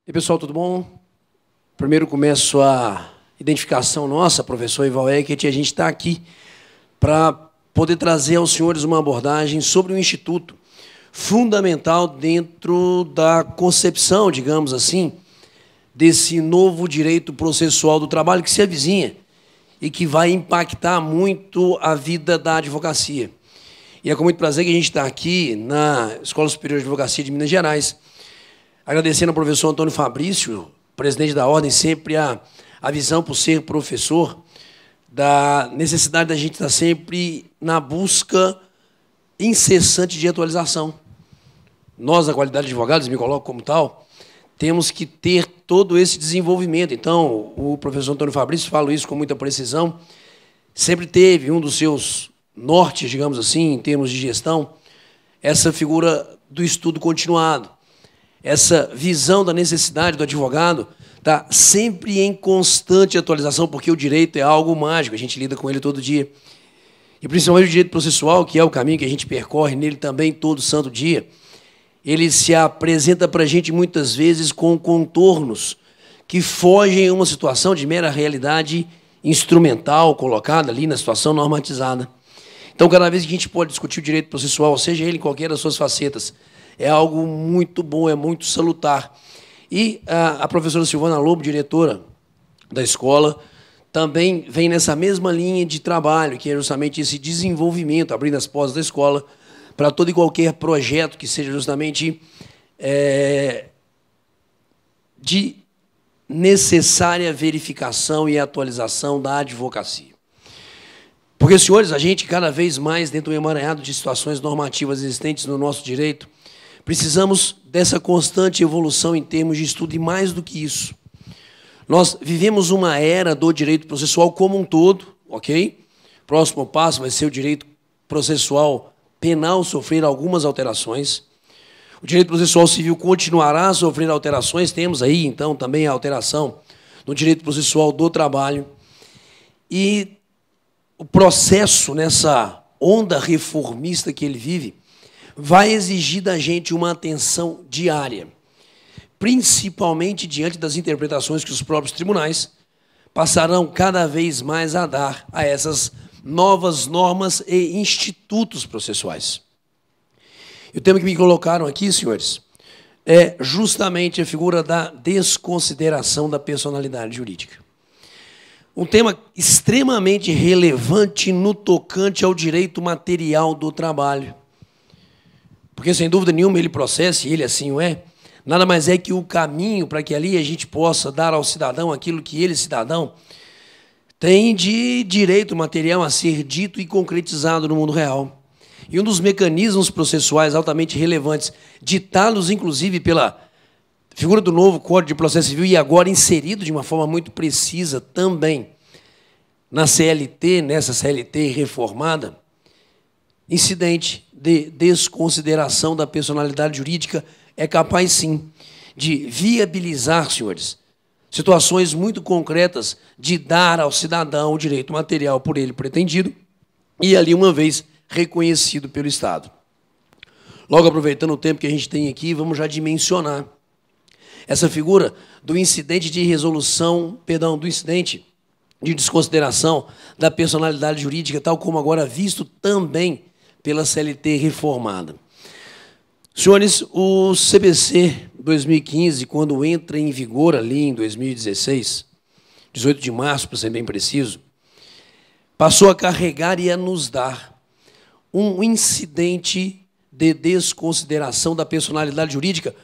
E aí, pessoal, tudo bom? Primeiro começo a identificação nossa, professor Ival Eckert, e a gente está aqui para poder trazer aos senhores uma abordagem sobre um instituto fundamental dentro da concepção, digamos assim, desse novo direito processual do trabalho que se avizinha e que vai impactar muito a vida da advocacia. E é com muito prazer que a gente está aqui na Escola Superior de Advocacia de Minas Gerais, agradecendo ao professor Antônio Fabrício, presidente da Ordem, sempre a visão por ser professor, da necessidade da gente estar sempre na busca incessante de atualização. Nós, na qualidade de advogados, me coloco como tal, temos que ter todo esse desenvolvimento. Então, o professor Antônio Fabrício, falo isso com muita precisão, sempre teve um dos seus nortes, digamos assim, em termos de gestão, essa figura do estudo continuado. Essa visão da necessidade do advogado está sempre em constante atualização, porque o direito é algo mágico, a gente lida com ele todo dia. E principalmente o direito processual, que é o caminho que a gente percorre nele também todo santo dia, ele se apresenta para a gente muitas vezes com contornos que fogem a uma situação de mera realidade instrumental colocada ali na situação normatizada. Então, cada vez que a gente pode discutir o direito processual, seja ele em qualquer das suas facetas, é algo muito bom, é muito salutar. E a professora Silvana Lobo, diretora da escola, também vem nessa mesma linha de trabalho, que é justamente esse desenvolvimento, abrindo as portas da escola, para todo e qualquer projeto que seja justamente de necessária verificação e atualização da advocacia. Porque, senhores, a gente, cada vez mais, dentro do emaranhado de situações normativas existentes no nosso direito, precisamos dessa constante evolução em termos de estudo, e mais do que isso. Nós vivemos uma era do direito processual como um todo, ok? Próximo passo vai ser o direito processual penal sofrer algumas alterações. O direito processual civil continuará a sofrer alterações. Temos aí, então, também a alteração no direito processual do trabalho. E o processo, nessa onda reformista que ele vive, vai exigir da gente uma atenção diária, principalmente diante das interpretações que os próprios tribunais passarão cada vez mais a dar a essas novas normas e institutos processuais. E o tema que me colocaram aqui, senhores, é justamente a figura da desconsideração da personalidade jurídica. Um tema extremamente relevante no tocante ao direito material do trabalho. Porque, sem dúvida nenhuma, ele processa, e ele assim o é, nada mais é que o caminho para que ali a gente possa dar ao cidadão aquilo que ele, cidadão, tem de direito material a ser dito e concretizado no mundo real. E um dos mecanismos processuais altamente relevantes, ditados, inclusive, pela figura do novo Código de Processo Civil, e agora inserido de uma forma muito precisa também na CLT, nessa CLT reformada, incidente de desconsideração da personalidade jurídica é capaz, sim, de viabilizar, senhores, situações muito concretas de dar ao cidadão o direito material por ele pretendido e ali, uma vez, reconhecido pelo Estado. Logo, aproveitando o tempo que a gente tem aqui, vamos já dimensionar essa figura do incidente de resolução, perdão, do incidente de desconsideração da personalidade jurídica, tal como agora visto também pela CLT reformada. Senhores, o CPC 2015, quando entra em vigor ali em 2016, 18 de março, para ser bem preciso, passou a carregar e a nos dar um incidente de desconsideração da personalidade jurídica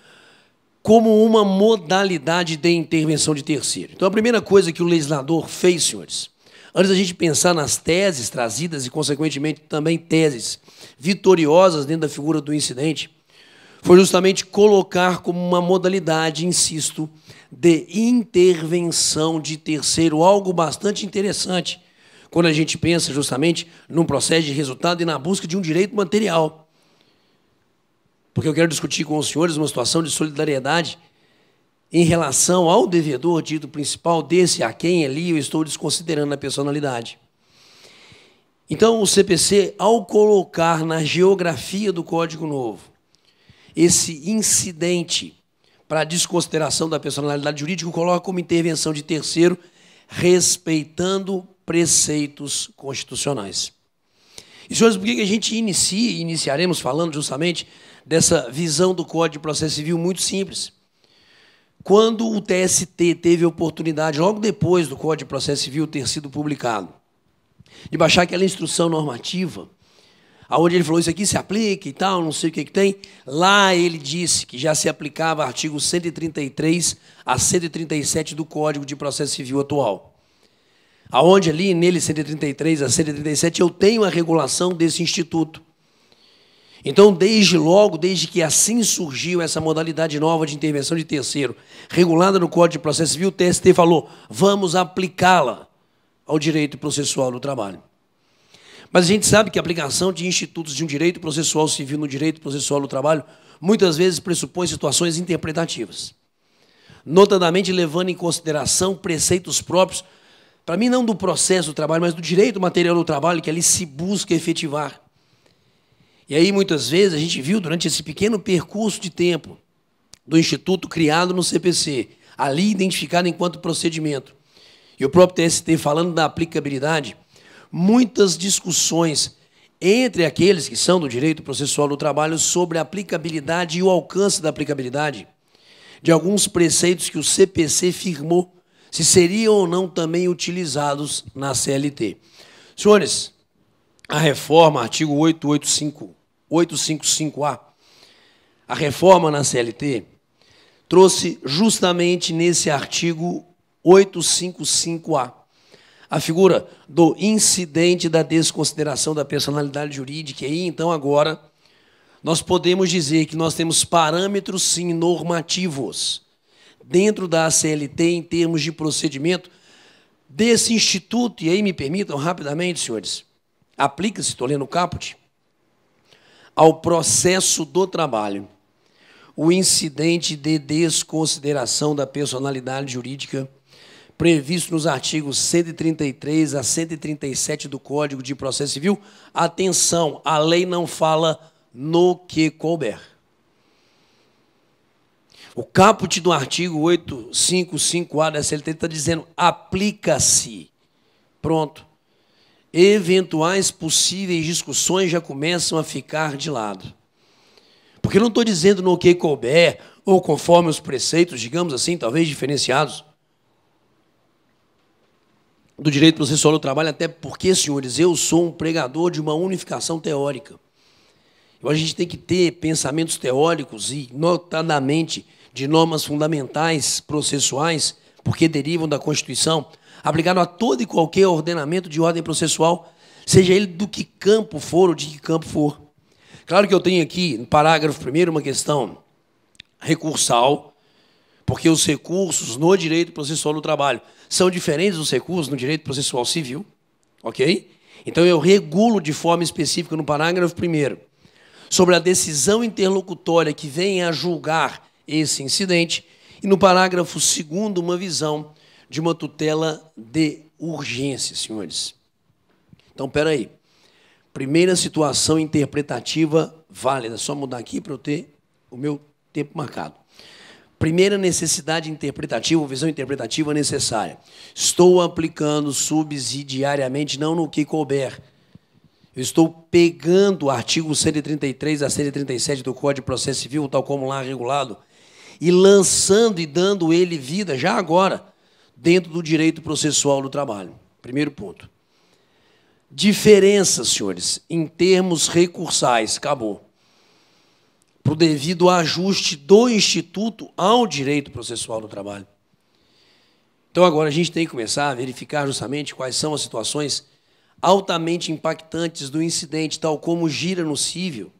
como uma modalidade de intervenção de terceiro. Então, a primeira coisa que o legislador fez, senhores, antes da gente pensar nas teses trazidas e, consequentemente, também teses vitoriosas dentro da figura do incidente, foi justamente colocar como uma modalidade, insisto, de intervenção de terceiro, algo bastante interessante, quando a gente pensa justamente num processo de resultado e na busca de um direito material. Porque eu quero discutir com os senhores uma situação de solidariedade em relação ao devedor dito principal, desse a quem ali eu estou desconsiderando a personalidade. Então, o CPC, ao colocar na geografia do Código Novo esse incidente para a desconsideração da personalidade jurídica, coloca como intervenção de terceiro, respeitando preceitos constitucionais. E, senhores, por que a gente iniciaremos falando justamente dessa visão do Código de Processo Civil muito simples? Quando o TST teve a oportunidade, logo depois do Código de Processo Civil ter sido publicado, de baixar aquela instrução normativa, onde ele falou, isso aqui se aplica e tal, não sei o que tem, lá ele disse que já se aplicava artigo 133 a 137 do Código de Processo Civil atual. Aonde ali, nele, 133 a 137, eu tenho a regulação desse instituto. Então, desde que assim surgiu essa modalidade nova de intervenção de terceiro, regulada no Código de Processo Civil, o TST falou, vamos aplicá-la ao direito processual do trabalho. Mas a gente sabe que a aplicação de institutos de um direito processual civil no direito processual do trabalho muitas vezes pressupõe situações interpretativas, notadamente levando em consideração preceitos próprios, para mim não do processo do trabalho, mas do direito material do trabalho que ali se busca efetivar. E aí, muitas vezes, a gente viu, durante esse pequeno percurso de tempo do Instituto criado no CPC, ali identificado enquanto procedimento, e o próprio TST falando da aplicabilidade, muitas discussões entre aqueles que são do direito processual do trabalho sobre a aplicabilidade e o alcance da aplicabilidade de alguns preceitos que o CPC firmou se seriam ou não também utilizados na CLT. Senhores, a reforma, artigo 855A, a reforma na CLT, trouxe justamente nesse artigo 855A a figura do incidente da desconsideração da personalidade jurídica. E aí, então, agora, nós podemos dizer que nós temos parâmetros, sim, normativos dentro da CLT em termos de procedimento desse instituto. E aí, me permitam rapidamente, senhores, aplica-se, estou lendo o caput, ao processo do trabalho, o incidente de desconsideração da personalidade jurídica previsto nos artigos 133 a 137 do Código de Processo Civil. Atenção, a lei não fala no que couber. O caput do artigo 855A da CLT está dizendo, aplica-se. Pronto. Eventuais possíveis discussões já começam a ficar de lado. Porque eu não estou dizendo no que couber, ou conforme os preceitos, digamos assim, talvez diferenciados, do direito processual do trabalho, até porque, senhores, eu sou um pregador de uma unificação teórica. A gente tem que ter pensamentos teóricos e, notadamente, de normas fundamentais processuais, porque derivam da Constituição, aplicado a todo e qualquer ordenamento de ordem processual, seja ele do que campo for ou de que campo for. Claro que eu tenho aqui, no parágrafo 1º, uma questão recursal, porque os recursos no direito processual do trabalho são diferentes dos recursos no direito processual civil, ok? Então, eu regulo de forma específica no parágrafo 1º sobre a decisão interlocutória que vem a julgar esse incidente, e no parágrafo 2º, uma visão de uma tutela de urgência, senhores. Então, espera aí. Primeira situação interpretativa válida. Só mudar aqui para eu ter o meu tempo marcado. Primeira necessidade interpretativa, ou visão interpretativa necessária. Estou aplicando subsidiariamente, não no que couber. Eu estou pegando o artigo 133 a 137 do Código de Processo Civil, tal como lá regulado, e lançando e dando ele vida, já agora, dentro do direito processual do trabalho. Primeiro ponto. Diferença, senhores, em termos recursais, acabou. Para o devido ajuste do Instituto ao direito processual do trabalho. Então, agora a gente tem que começar a verificar justamente quais são as situações altamente impactantes do incidente, tal como gira no cível,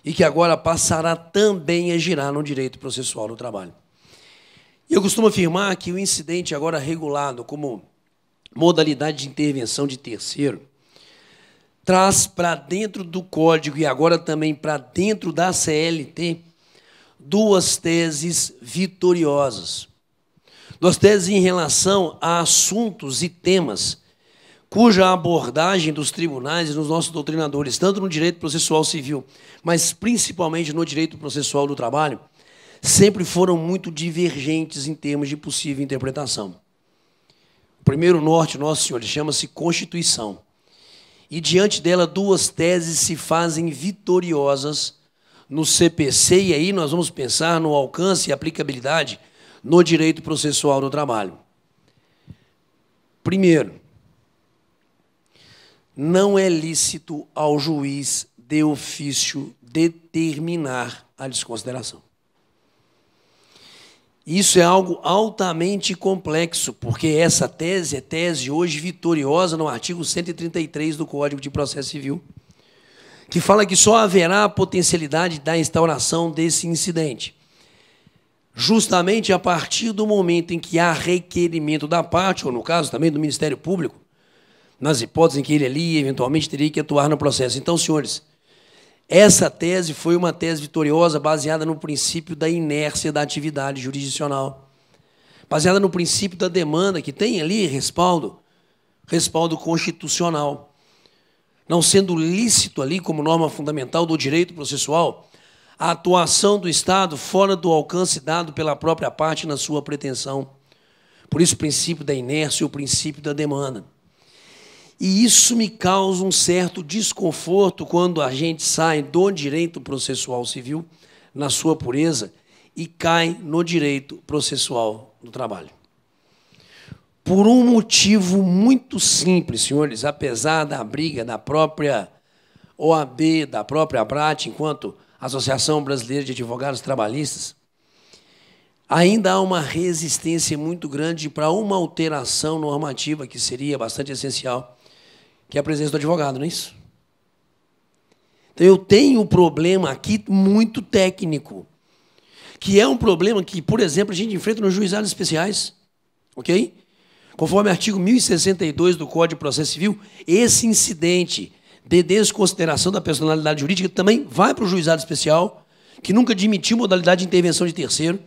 e que agora passará também a girar no direito processual do trabalho. E eu costumo afirmar que o incidente agora regulado como modalidade de intervenção de terceiro traz para dentro do Código e agora também para dentro da CLT duas teses vitoriosas. Duas teses em relação a assuntos e temas cuja abordagem dos tribunais e dos nossos doutrinadores, tanto no direito processual civil, mas principalmente no direito processual do trabalho, sempre foram muito divergentes em termos de possível interpretação. O primeiro norte, nosso senhores, chama-se Constituição. E diante dela, duas teses se fazem vitoriosas no CPC, e aí nós vamos pensar no alcance e aplicabilidade no direito processual do trabalho. Primeiro, não é lícito ao juiz de ofício determinar a desconsideração. Isso é algo altamente complexo, porque essa tese é tese hoje vitoriosa no artigo 133 do Código de Processo Civil, que fala que só haverá a potencialidade da instauração desse incidente, justamente a partir do momento em que há requerimento da parte, ou no caso também do Ministério Público, nas hipóteses em que ele ali eventualmente teria que atuar no processo. Então, senhores, essa tese foi uma tese vitoriosa baseada no princípio da inércia da atividade jurisdicional, baseada no princípio da demanda, que tem ali respaldo constitucional. Não sendo lícito ali, como norma fundamental do direito processual, a atuação do Estado fora do alcance dado pela própria parte na sua pretensão. Por isso, o princípio da inércia e o princípio da demanda. E isso me causa um certo desconforto quando a gente sai do direito processual civil, na sua pureza, e cai no direito processual do trabalho. Por um motivo muito simples, senhores, apesar da briga da própria OAB, da própria ABRAT, enquanto Associação Brasileira de Advogados Trabalhistas, ainda há uma resistência muito grande para uma alteração normativa que seria bastante essencial, que é a presença do advogado, não é isso? Então, eu tenho um problema aqui muito técnico, que é um problema que, por exemplo, a gente enfrenta nos juizados especiais, ok? Conforme o artigo 1062 do Código de Processo Civil, esse incidente de desconsideração da personalidade jurídica também vai para o juizado especial, que nunca admitiu modalidade de intervenção de terceiro,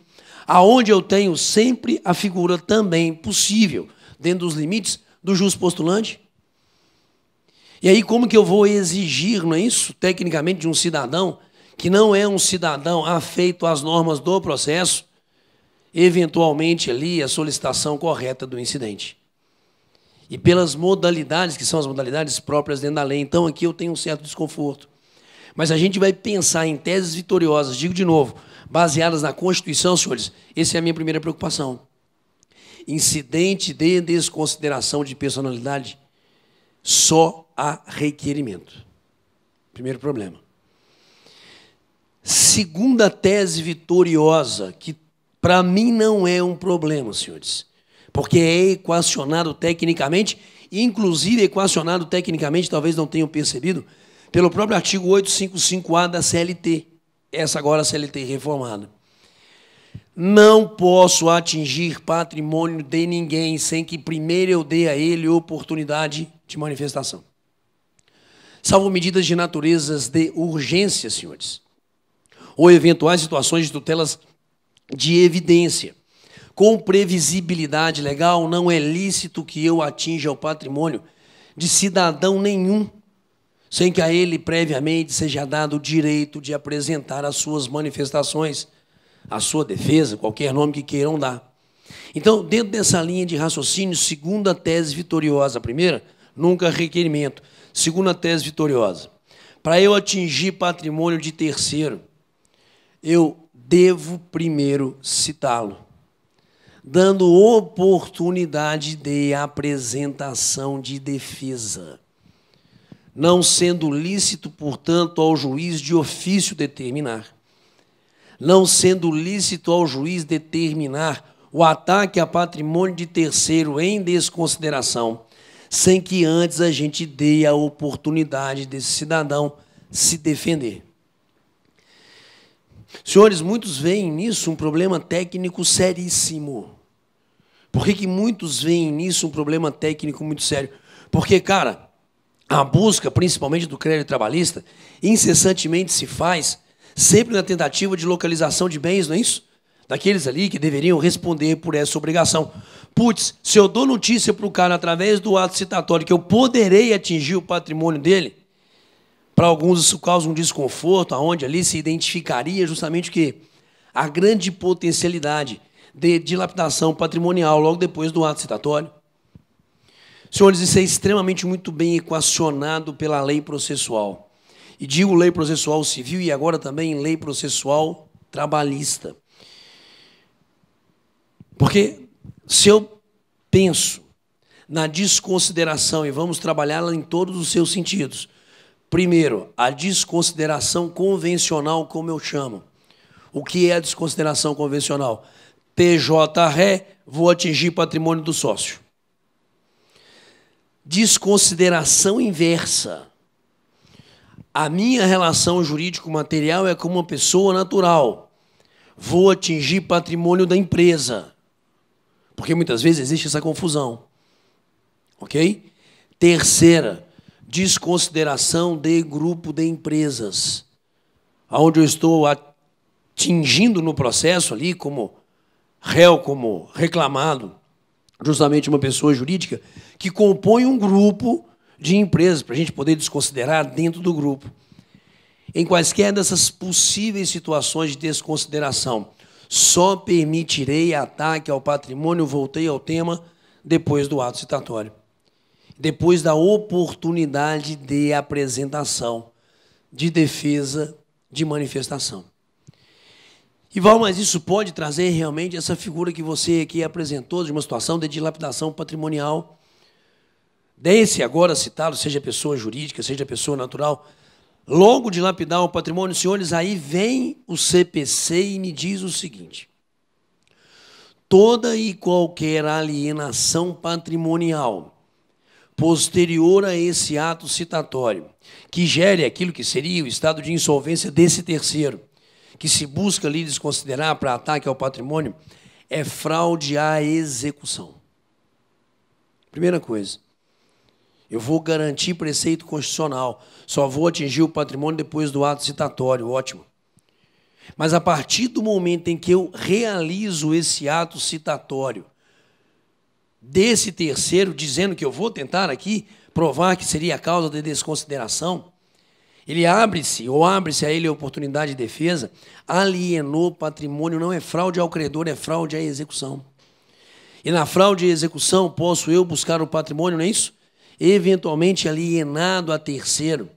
aonde eu tenho sempre a figura também possível, dentro dos limites do juiz postulante. E aí, como que eu vou exigir, não é isso, tecnicamente, de um cidadão que não é um cidadão afeito às normas do processo, eventualmente ali a solicitação correta do incidente? E pelas modalidades, que são as modalidades próprias dentro da lei. Então, aqui eu tenho um certo desconforto. Mas a gente vai pensar em teses vitoriosas, digo de novo, baseadas na Constituição, senhores, essa é a minha primeira preocupação. Incidente de desconsideração de personalidade, só há requerimento. Primeiro problema. Segunda tese vitoriosa, que para mim não é um problema, senhores, porque é equacionado tecnicamente, inclusive equacionado tecnicamente, talvez não tenham percebido, pelo próprio artigo 855-A da CLT, essa agora a CLT reformada. Não posso atingir patrimônio de ninguém sem que primeiro eu dê a ele oportunidade de manifestação. Salvo medidas de naturezas de urgência, senhores, ou eventuais situações de tutelas de evidência. Com previsibilidade legal, não é lícito que eu atinja o patrimônio de cidadão nenhum, sem que a ele previamente seja dado o direito de apresentar as suas manifestações, a sua defesa, qualquer nome que queiram dar. Então, dentro dessa linha de raciocínio, segunda tese vitoriosa. Primeira, nunca requerimento. Segunda tese vitoriosa. Para eu atingir patrimônio de terceiro, eu devo primeiro citá-lo, dando oportunidade de apresentação de defesa, não sendo lícito, portanto, ao juiz de ofício determinar, não sendo lícito ao juiz determinar o ataque a patrimônio de terceiro em desconsideração, sem que antes a gente dê a oportunidade desse cidadão se defender. Senhores, muitos veem nisso um problema técnico seríssimo. Por que muitos veem nisso um problema técnico muito sério? Porque, cara, a busca, principalmente do crédito trabalhista, incessantemente se faz, sempre na tentativa de localização de bens, não é isso? Daqueles ali que deveriam responder por essa obrigação. Putz, se eu dou notícia para o cara através do ato citatório que eu poderei atingir o patrimônio dele, para alguns isso causa um desconforto, aonde ali se identificaria justamente o quê? a grande potencialidade de dilapidação patrimonial logo depois do ato citatório. Senhores, isso é extremamente muito bem equacionado pela lei processual. E digo lei processual civil e agora também lei processual trabalhista. Porque se eu penso na desconsideração, e vamos trabalhá-la em todos os seus sentidos. Primeiro, a desconsideração convencional, como eu chamo. O que é a desconsideração convencional? PJ Ré, vou atingir patrimônio do sócio. Desconsideração inversa. A minha relação jurídico-material é com uma pessoa natural. Vou atingir patrimônio da empresa. Porque muitas vezes existe essa confusão. Ok? Terceira, desconsideração de grupo de empresas. Onde eu estou atingindo no processo ali, como réu, como reclamado, justamente uma pessoa jurídica que compõe um grupo de empresas, para a gente poder desconsiderar dentro do grupo. Em quaisquer dessas possíveis situações de desconsideração, só permitirei ataque ao patrimônio, voltei ao tema, depois do ato citatório. Depois da oportunidade de apresentação, de defesa, de manifestação. E, Val, mas isso pode trazer realmente essa figura que você aqui apresentou, de uma situação de dilapidação patrimonial, desse agora citado, seja pessoa jurídica, seja pessoa natural, logo dilapidar o patrimônio. Senhores, aí vem o CPC e me diz o seguinte: toda e qualquer alienação patrimonial posterior a esse ato citatório, que gere aquilo que seria o estado de insolvência desse terceiro, que se busca ali desconsiderar para ataque ao patrimônio, é fraude à execução. Primeira coisa, eu vou garantir preceito constitucional, só vou atingir o patrimônio depois do ato citatório, ótimo. Mas a partir do momento em que eu realizo esse ato citatório, desse terceiro, dizendo que eu vou tentar aqui provar que seria a causa de desconsideração, ele abre-se a ele a oportunidade de defesa, alienou patrimônio, não é fraude ao credor, é fraude à execução. E na fraude à execução posso eu buscar o patrimônio, não é isso? Eventualmente alienado a terceiro.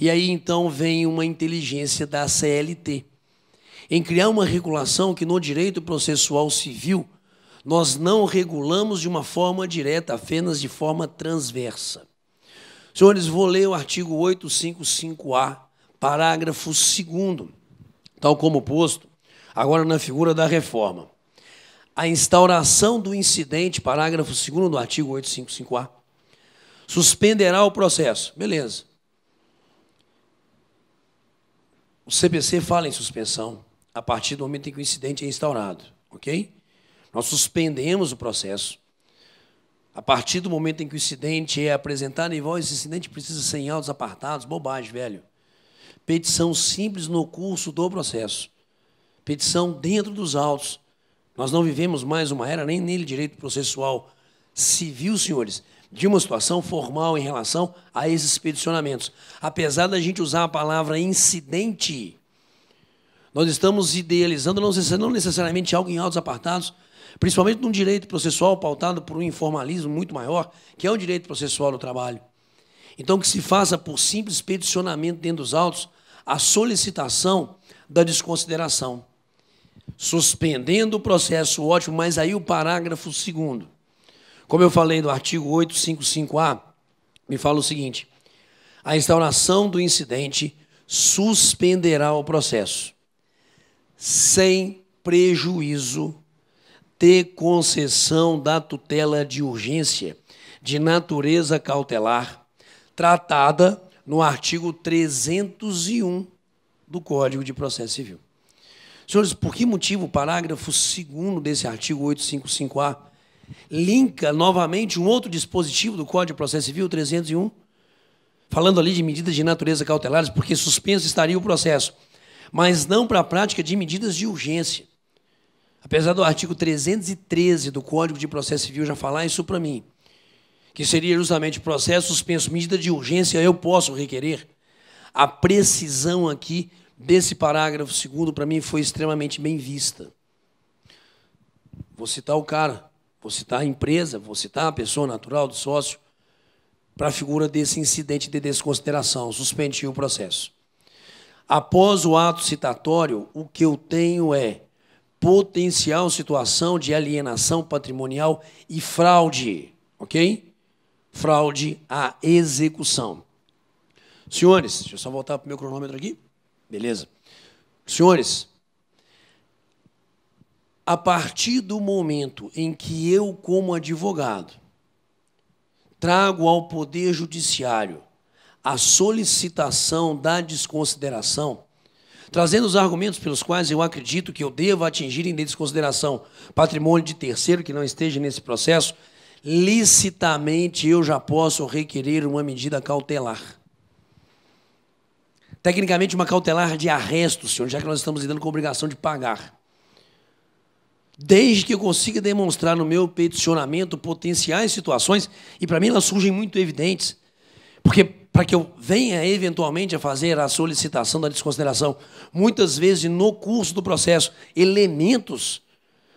E aí então vem uma inteligência da CLT, em criar uma regulação que no direito processual civil nós não regulamos de uma forma direta, apenas de forma transversa. Senhores, vou ler o artigo 855-A, parágrafo 2º, tal como posto, agora na figura da reforma. A instauração do incidente, parágrafo 2º do artigo 855-A, suspenderá o processo. Beleza. O CPC fala em suspensão a partir do momento em que o incidente é instaurado, ok? Nós suspendemos o processo a partir do momento em que o incidente é apresentado. E esse incidente precisa ser em autos apartados, bobagem, velho. Petição simples no curso do processo. Petição dentro dos autos. Nós não vivemos mais uma era, nem nele direito processual civil, senhores, de uma situação formal em relação a esses peticionamentos. Apesar da gente usar a palavra incidente, nós estamos idealizando não necessariamente algo em autos apartados, principalmente num direito processual pautado por um informalismo muito maior, que é o direito processual do trabalho. Então, que se faça por simples peticionamento dentro dos autos a solicitação da desconsideração. Suspendendo o processo, ótimo, mas aí o parágrafo 2º. Como eu falei do artigo 855-A, me fala o seguinte: a instauração do incidente suspenderá o processo, sem prejuízo de concessão da tutela de urgência de natureza cautelar, tratada no artigo 301 do Código de Processo Civil. Senhores, por que motivo o parágrafo 2º desse artigo 855-A linka novamente um outro dispositivo do Código de Processo Civil, 301, falando ali de medidas de natureza cautelares, porque suspenso estaria o processo, mas não para a prática de medidas de urgência. Apesar do artigo 313 do Código de Processo Civil já falar isso para mim, que seria justamente processo suspenso, medida de urgência, eu posso requerer. A precisão aqui desse parágrafo segundo, para mim, foi extremamente bem vista. Vou citar o cara, vou citar a empresa, vou citar a pessoa natural do sócio, para a figura desse incidente de desconsideração, suspendi o processo. Após o ato citatório, o que eu tenho é potencial situação de alienação patrimonial e fraude, ok? Fraude à execução. Senhores, deixa eu só voltar para o meu cronômetro aqui. Beleza. Senhores, a partir do momento em que eu, como advogado, trago ao Poder Judiciário a solicitação da desconsideração, trazendo os argumentos pelos quais eu acredito que eu devo atingir em desconsideração patrimônio de terceiro que não esteja nesse processo, licitamente eu já posso requerer uma medida cautelar. Tecnicamente, uma cautelar de arresto, senhor, já que nós estamos lidando com a obrigação de pagar. Desde que eu consiga demonstrar no meu peticionamento potenciais situações, e para mim elas surgem muito evidentes, porque para que eu venha eventualmente a fazer a solicitação da desconsideração, muitas vezes no curso do processo, elementos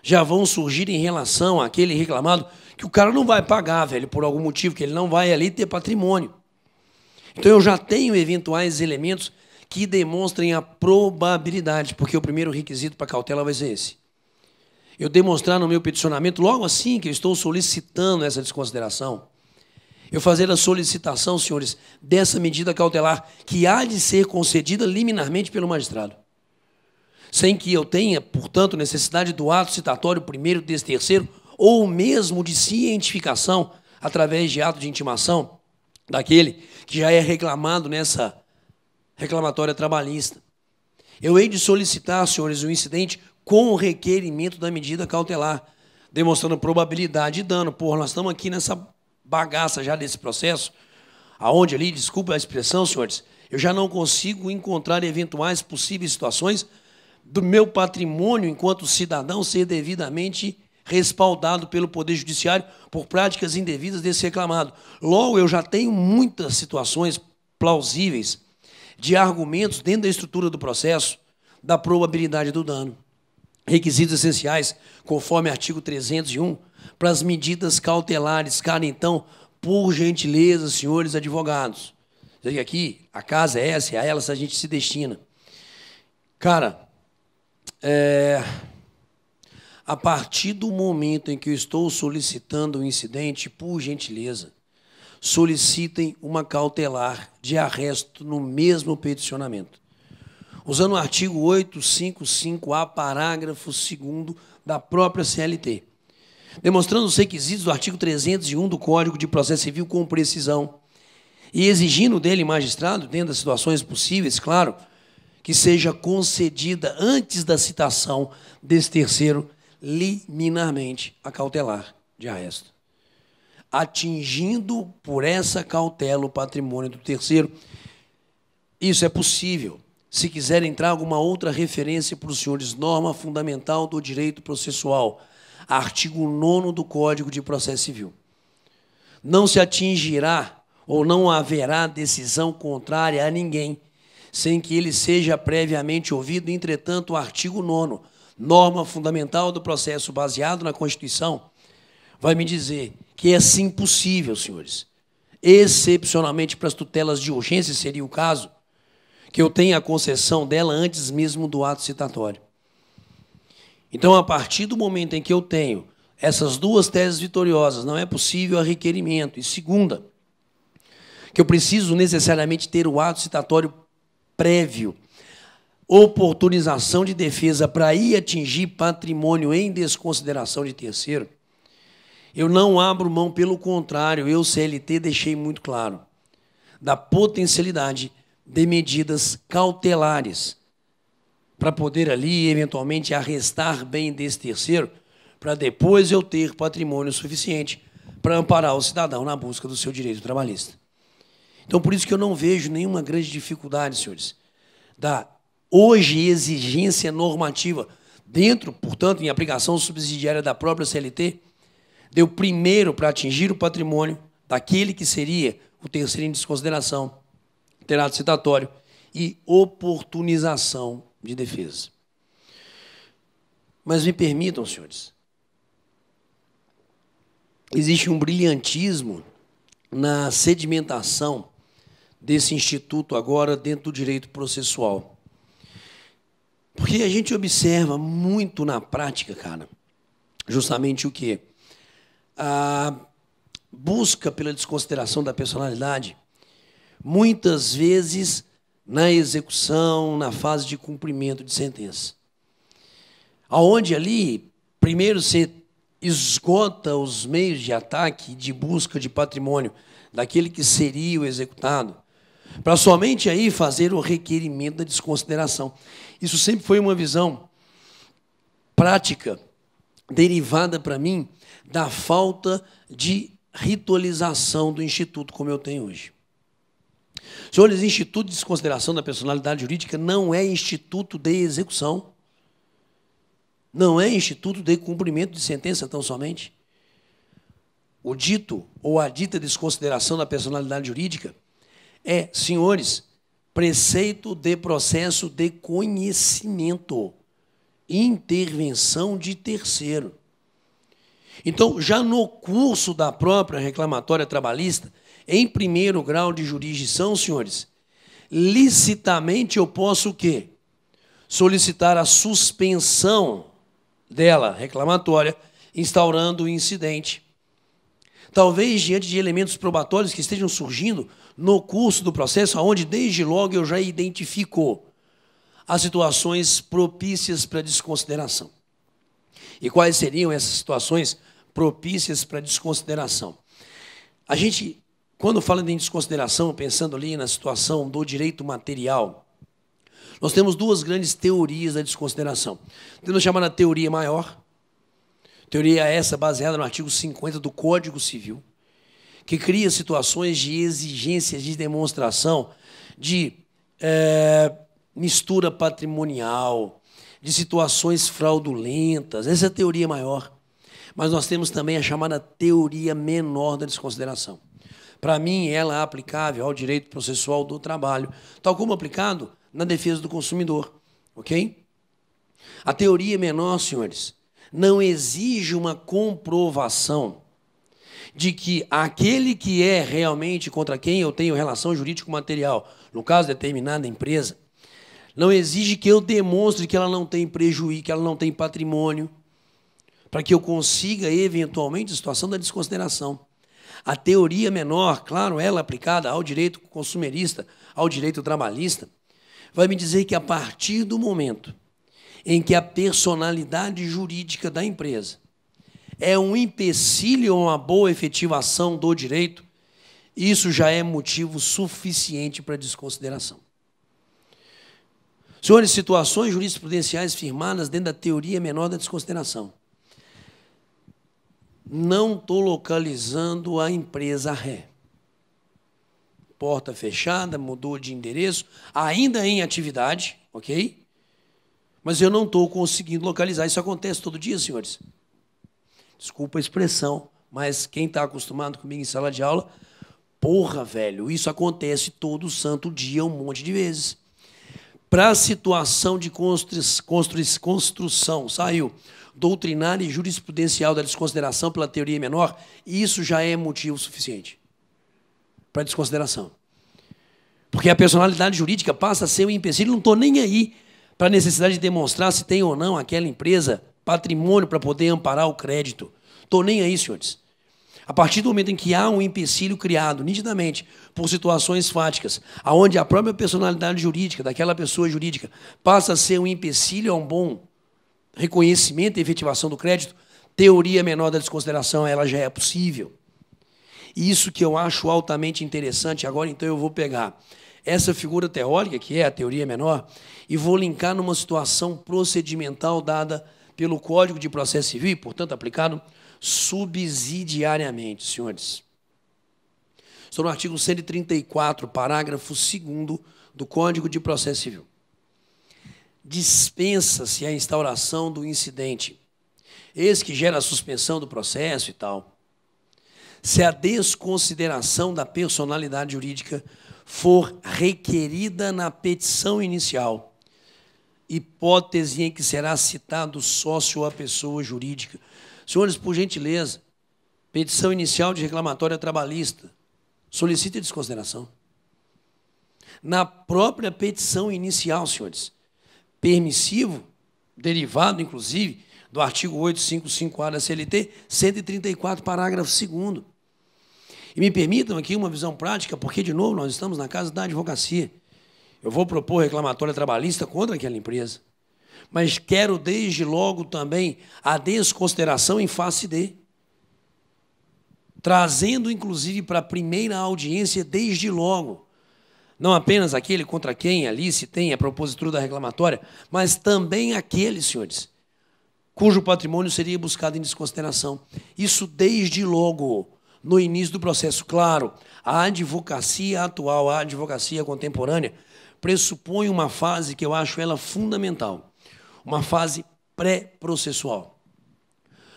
já vão surgir em relação àquele reclamado que o cara não vai pagar, velho, por algum motivo, que ele não vai ali ter patrimônio. Então eu já tenho eventuais elementos que demonstrem a probabilidade, porque o primeiro requisito para cautela vai ser esse. Eu demonstrar no meu peticionamento, logo assim que eu estou solicitando essa desconsideração, eu fazer a solicitação, senhores, dessa medida cautelar que há de ser concedida liminarmente pelo magistrado. Sem que eu tenha, portanto, necessidade do ato citatório primeiro desse terceiro, ou mesmo de cientificação, através de ato de intimação, daquele que já é reclamado nessa reclamatória trabalhista. Eu hei de solicitar, senhores, o incidente com o requerimento da medida cautelar, demonstrando probabilidade de dano. Porra, nós estamos aqui nessa bagaça já desse processo, aonde ali, desculpa a expressão, senhores, eu já não consigo encontrar eventuais possíveis situações do meu patrimônio enquanto cidadão ser devidamente respaldado pelo Poder Judiciário por práticas indevidas desse reclamado. Logo, eu já tenho muitas situações plausíveis de argumentos dentro da estrutura do processo da probabilidade do dano. Requisitos essenciais, conforme artigo 301, para as medidas cautelares. Cara, então, por gentileza, senhores advogados, aqui a casa é essa, é a ela a gente se destina. Cara, a partir do momento em que eu estou solicitando o incidente, por gentileza, solicitem uma cautelar de arresto no mesmo peticionamento, usando o artigo 855-A, parágrafo 2º da própria CLT, demonstrando os requisitos do artigo 301 do Código de Processo Civil com precisão e exigindo dele, magistrado, dentro das situações possíveis, claro, que seja concedida antes da citação desse terceiro liminarmente a cautelar de arresto, atingindo por essa cautela o patrimônio do terceiro. Isso é possível. Se quiser entrar alguma outra referência para os senhores, norma fundamental do direito processual, artigo 9º do Código de Processo Civil. Não se atingirá ou não haverá decisão contrária a ninguém, sem que ele seja previamente ouvido. Entretanto, o artigo 9º, norma fundamental do processo baseado na Constituição, vai me dizer que é sim possível, senhores, excepcionalmente para as tutelas de urgência, seria o caso, que eu tenha a concessão dela antes mesmo do ato citatório. Então, a partir do momento em que eu tenho essas duas teses vitoriosas, não é possível a requerimento. E segunda, que eu preciso necessariamente ter o ato citatório prévio, oportunização de defesa para ir atingir patrimônio em desconsideração de terceiro, eu não abro mão, pelo contrário, eu, CLT, deixei muito claro da potencialidade de medidas cautelares para poder ali, eventualmente, arrestar bem desse terceiro, para depois eu ter patrimônio suficiente para amparar o cidadão na busca do seu direito trabalhista. Então, por isso que eu não vejo nenhuma grande dificuldade, senhores, da hoje exigência normativa dentro, portanto, em aplicação subsidiária da própria CLT, deu primeiro para atingir o patrimônio daquele que seria o terceiro em desconsideração, ter ato citatório, e oportunização de defesa. Mas me permitam, senhores, existe um brilhantismo na sedimentação desse instituto agora dentro do direito processual. Porque a gente observa muito na prática, cara, justamente o quê? A busca pela desconsideração da personalidade, muitas vezes na execução, na fase de cumprimento de sentença. Aonde ali, primeiro você esgota os meios de ataque, de busca de patrimônio daquele que seria o executado, para somente aí fazer o requerimento da desconsideração. Isso sempre foi uma visão prática, derivada para mim da falta de ritualização do Instituto como eu tenho hoje. Senhores, Instituto de Desconsideração da Personalidade Jurídica não é instituto de execução, não é instituto de cumprimento de sentença tão somente. O dito ou a dita desconsideração da personalidade jurídica é, senhores, preceito de processo de conhecimento, intervenção de terceiro. Então, já no curso da própria reclamatória trabalhista, em primeiro grau de jurisdição, senhores, licitamente eu posso o quê? Solicitar a suspensão dela, reclamatória, instaurando o incidente. Talvez diante de elementos probatórios que estejam surgindo no curso do processo, onde desde logo eu já identifico as situações propícias para desconsideração. E quais seriam essas situações propícias para desconsideração? A gente, quando fala em desconsideração, pensando ali na situação do direito material, nós temos duas grandes teorias da desconsideração. Temos a chamada teoria maior, teoria essa baseada no artigo 50 do Código Civil, que cria situações de exigências de demonstração de mistura patrimonial, de situações fraudulentas. Essa é a teoria maior. Mas nós temos também a chamada teoria menor da desconsideração. Para mim, ela é aplicável ao direito processual do trabalho, tal como aplicado na defesa do consumidor. Ok? A teoria menor, senhores, não exige uma comprovação de que aquele que é realmente contra quem eu tenho relação jurídico-material, no caso de determinada empresa, não exige que eu demonstre que ela não tem prejuízo, que ela não tem patrimônio, para que eu consiga, eventualmente, a situação da desconsideração. A teoria menor, claro, ela aplicada ao direito consumerista, ao direito trabalhista, vai me dizer que a partir do momento em que a personalidade jurídica da empresa é um empecilho a uma boa efetivação do direito, isso já é motivo suficiente para desconsideração. Senhores, situações jurisprudenciais firmadas dentro da teoria menor da desconsideração. Não estou localizando a empresa ré. Porta fechada, mudou de endereço, ainda em atividade, ok? Mas eu não estou conseguindo localizar. Isso acontece todo dia, senhores. Desculpa a expressão, mas quem está acostumado comigo em sala de aula, porra, velho, isso acontece todo santo dia, um monte de vezes. Para a situação de construção, saiu doutrinária e jurisprudencial da desconsideração pela teoria menor, isso já é motivo suficiente para desconsideração. Porque a personalidade jurídica passa a ser um empecilho, não estou nem aí para a necessidade de demonstrar se tem ou não aquela empresa patrimônio para poder amparar o crédito. Estou nem aí, senhores. A partir do momento em que há um empecilho criado, nitidamente, por situações fáticas, onde a própria personalidade jurídica daquela pessoa jurídica passa a ser um empecilho a um bom reconhecimento e efetivação do crédito, teoria menor da desconsideração, ela já é possível. E isso que eu acho altamente interessante, agora então eu vou pegar essa figura teórica, que é a teoria menor, e vou linkar numa situação procedimental dada pelo Código de Processo Civil, e, portanto, aplicado subsidiariamente, senhores. Estou no artigo 134, parágrafo 2º do Código de Processo Civil. Dispensa-se a instauração do incidente, esse que gera a suspensão do processo e tal, se a desconsideração da personalidade jurídica for requerida na petição inicial, hipótese em que será citado sócio ou a pessoa jurídica. Senhores, por gentileza, petição inicial de reclamatória trabalhista, solicite desconsideração. Na própria petição inicial, senhores, permissivo, derivado, inclusive, do artigo 855-A da CLT, 134, parágrafo 2º. E me permitam aqui uma visão prática, porque, de novo, nós estamos na casa da advocacia. Eu vou propor reclamatória trabalhista contra aquela empresa, mas quero, desde logo, também a desconsideração em face de, trazendo, inclusive, para a primeira audiência, desde logo, não apenas aquele contra quem ali se tem a propositura da reclamatória, mas também aquele, senhores, cujo patrimônio seria buscado em desconsideração. Isso desde logo, no início do processo. Claro, a advocacia atual, a advocacia contemporânea, pressupõe uma fase que eu acho ela fundamental, uma fase pré-processual,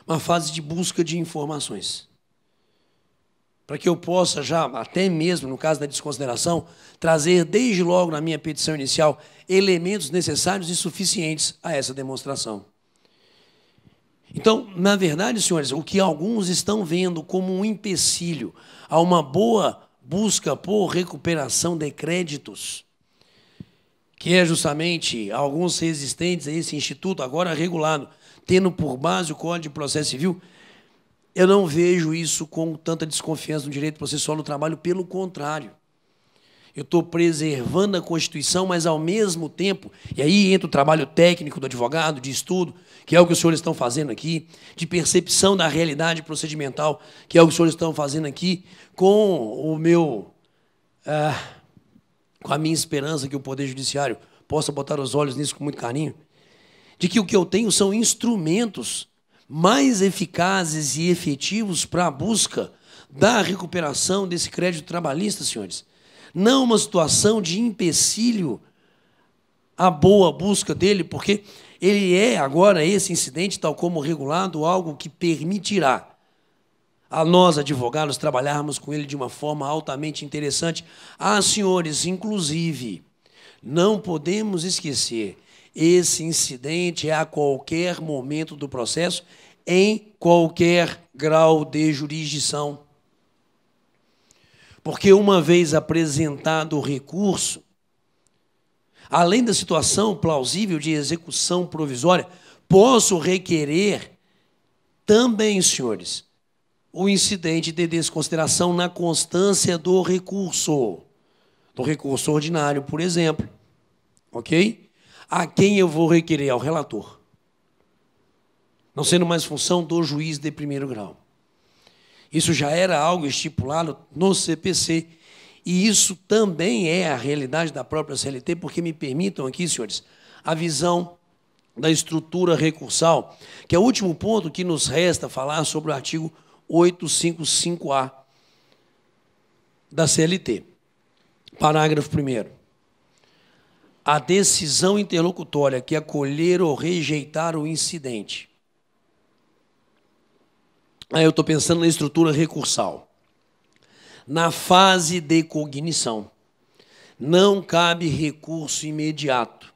uma fase de busca de informações, para que eu possa já, até mesmo no caso da desconsideração, trazer desde logo na minha petição inicial elementos necessários e suficientes a essa demonstração. Então, na verdade, senhores, o que alguns estão vendo como um empecilho a uma boa busca por recuperação de créditos, que é justamente alguns resistentes a esse instituto, agora regulado, tendo por base o Código de Processo Civil, eu não vejo isso com tanta desconfiança no direito processual do trabalho, pelo contrário. Eu estou preservando a Constituição, mas, ao mesmo tempo, e aí entra o trabalho técnico do advogado, de estudo, que é o que os senhores estão fazendo aqui, de percepção da realidade procedimental, que é o que os senhores estão fazendo aqui, com a minha esperança que o Poder Judiciário possa botar os olhos nisso com muito carinho, de que o que eu tenho são instrumentos mais eficazes e efetivos para a busca da recuperação desse crédito trabalhista, senhores. Não uma situação de empecilho à boa busca dele, porque ele é agora, esse incidente, tal como regulado, algo que permitirá a nós, advogados, trabalharmos com ele de uma forma altamente interessante. Senhores, inclusive, não podemos esquecer, esse incidente é a qualquer momento do processo, em qualquer grau de jurisdição. Porque, uma vez apresentado o recurso, além da situação plausível de execução provisória, posso requerer também, senhores, o incidente de desconsideração na constância do recurso ordinário, por exemplo. Ok? A quem eu vou requerer? Ao relator. Não sendo mais função do juiz de primeiro grau. Isso já era algo estipulado no CPC, e isso também é a realidade da própria CLT, porque me permitam aqui, senhores, a visão da estrutura recursal, que é o último ponto que nos resta falar sobre o artigo 855-A da CLT. Parágrafo 1º. A decisão interlocutória que acolher ou rejeitar o incidente. Aí eu estou pensando na estrutura recursal. Na fase de cognição, não cabe recurso imediato,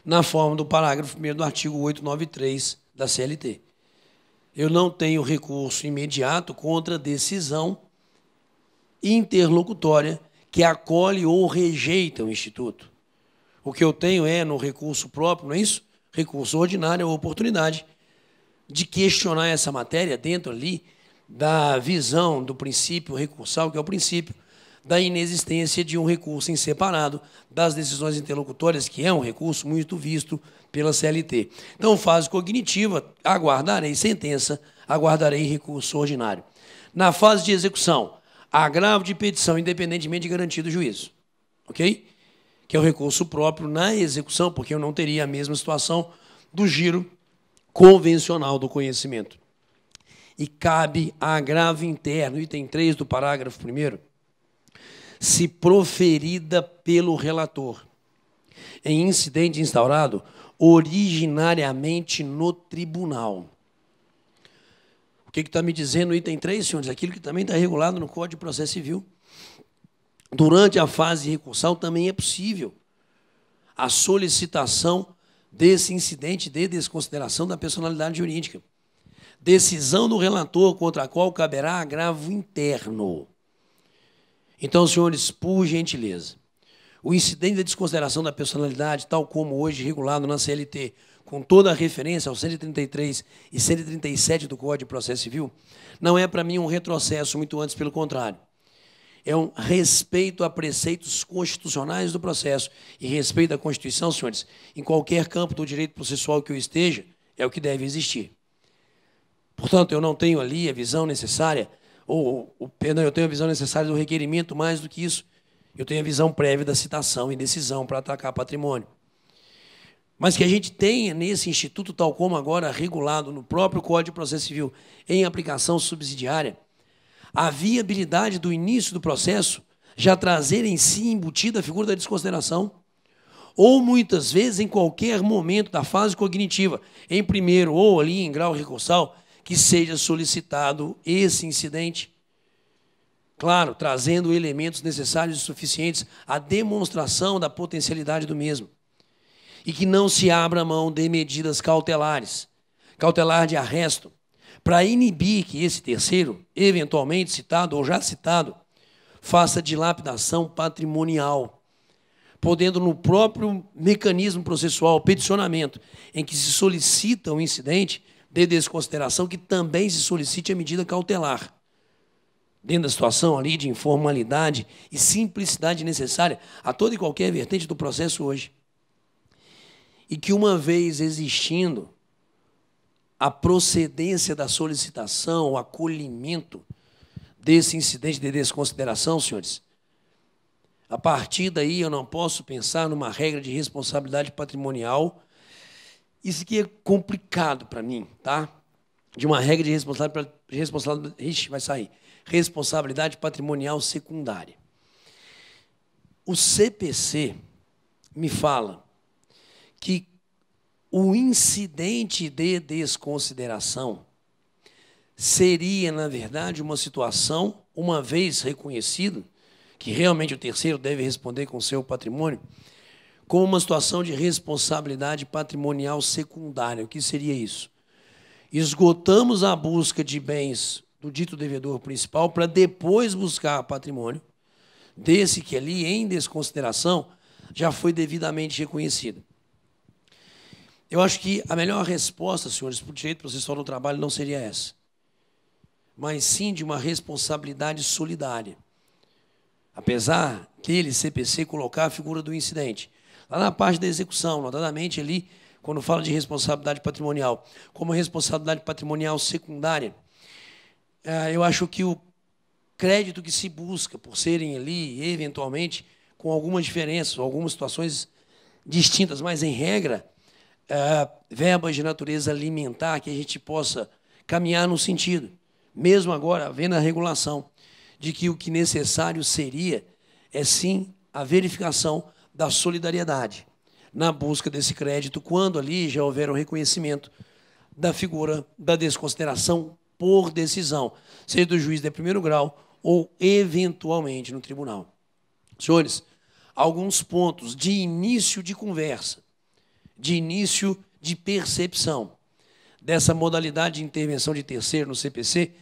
na forma do parágrafo 1º do artigo 893 da CLT. Eu não tenho recurso imediato contra decisão interlocutória que acolhe ou rejeita o instituto. O que eu tenho é, no recurso próprio, não é isso? Recurso ordinário, a oportunidade de questionar essa matéria dentro ali da visão do princípio recursal, que é o princípio da inexistência de um recurso em separado das decisões interlocutórias, que é um recurso muito visto pela CLT. Então, fase cognitiva, aguardarei sentença, aguardarei recurso ordinário. Na fase de execução, agravo de petição, independentemente de garantia do juízo. Ok? Que é o recurso próprio na execução, porque eu não teria a mesma situação do giro convencional do conhecimento. E cabe a agravo interno, item 3 do parágrafo 1º, se proferida pelo relator, em incidente instaurado originariamente no tribunal. O que está me dizendo o item 3, senhores? Aquilo que também está regulado no Código de Processo Civil. durante a fase recursal também é possível a solicitação desse incidente de desconsideração da personalidade jurídica. Decisão do relator contra a qual caberá agravo interno. Então, senhores, por gentileza, o incidente de desconsideração da personalidade, tal como hoje regulado na CLT, com toda a referência aos 133 e 137 do Código de Processo Civil, não é para mim um retrocesso, muito antes, pelo contrário. É um respeito a preceitos constitucionais do processo e respeito à Constituição, senhores, em qualquer campo do direito processual que eu esteja, é o que deve existir. Portanto, eu não tenho ali a visão necessária, perdão, eu tenho a visão necessária do requerimento, mais do que isso, eu tenho a visão prévia da citação e decisão para atacar patrimônio. Mas que a gente tenha nesse instituto, tal como agora regulado no próprio Código de Processo Civil, em aplicação subsidiária, a viabilidade do início do processo já trazer em si embutida a figura da desconsideração, ou muitas vezes em qualquer momento da fase cognitiva, em primeiro ou ali em grau recursal, que seja solicitado esse incidente, claro, trazendo elementos necessários e suficientes à demonstração da potencialidade do mesmo, e que não se abra mão de medidas cautelares, cautelar de arresto, para inibir que esse terceiro, eventualmente citado ou já citado, faça dilapidação patrimonial, podendo no próprio mecanismo processual, peticionamento, em que se solicita o incidente de desconsideração, que também se solicite a medida cautelar, dentro da situação ali de informalidade e simplicidade necessária a toda e qualquer vertente do processo hoje. E que, uma vez existindo a procedência da solicitação, o acolhimento desse incidente de desconsideração, senhores, a partir daí eu não posso pensar numa regra de responsabilidade patrimonial. Isso aqui é complicado para mim, tá? De uma regra de responsabilidade patrimonial secundária. O CPC me fala que o incidente de desconsideração seria, na verdade, uma situação, uma vez reconhecido, que realmente o terceiro deve responder com seu patrimônio, como uma situação de responsabilidade patrimonial secundária. O que seria isso? Esgotamos a busca de bens do dito devedor principal para depois buscar patrimônio desse que ali, em desconsideração, já foi devidamente reconhecido. Eu acho que a melhor resposta, senhores, para o direito processual do trabalho não seria essa, mas sim de uma responsabilidade solidária. Apesar que ele, CPC, colocar a figura do incidente lá na parte da execução, notadamente ali, quando fala de responsabilidade patrimonial, como responsabilidade patrimonial secundária, eu acho que o crédito que se busca, por serem ali, eventualmente, com algumas diferenças, algumas situações distintas, mas, em regra, verbas de natureza alimentar, que a gente possa caminhar no sentido, mesmo agora, havendo a regulação, de que o que necessário seria é, sim, a verificação da solidariedade na busca desse crédito, quando ali já houver um reconhecimento da figura da desconsideração por decisão, seja do juiz de primeiro grau ou, eventualmente, no tribunal. Senhores, alguns pontos de início de conversa, de início de percepção dessa modalidade de intervenção de terceiro no CPC,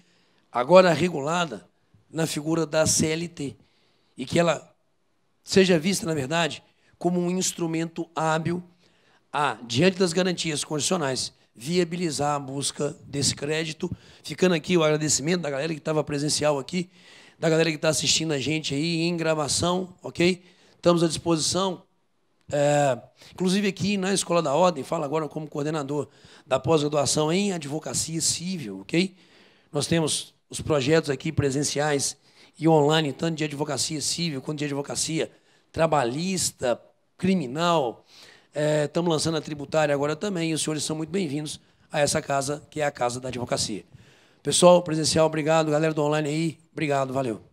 agora regulada na figura da CLT, e que ela seja vista, na verdade, como um instrumento hábil a, diante das garantias constitucionais, viabilizar a busca desse crédito. Ficando aqui o agradecimento da galera que estava presencial aqui, da galera que está assistindo a gente aí em gravação, ok? Estamos à disposição. Inclusive aqui na Escola da Ordem, falo agora como coordenador da pós-graduação em Advocacia Civil, ok? Nós temos os projetos aqui presenciais e online, tanto de advocacia civil quanto de advocacia trabalhista, criminal. Estamos lançando a tributária agora também, e os senhores são muito bem-vindos a essa casa, que é a Casa da Advocacia. Pessoal presencial, obrigado. Galera do online aí, obrigado, valeu.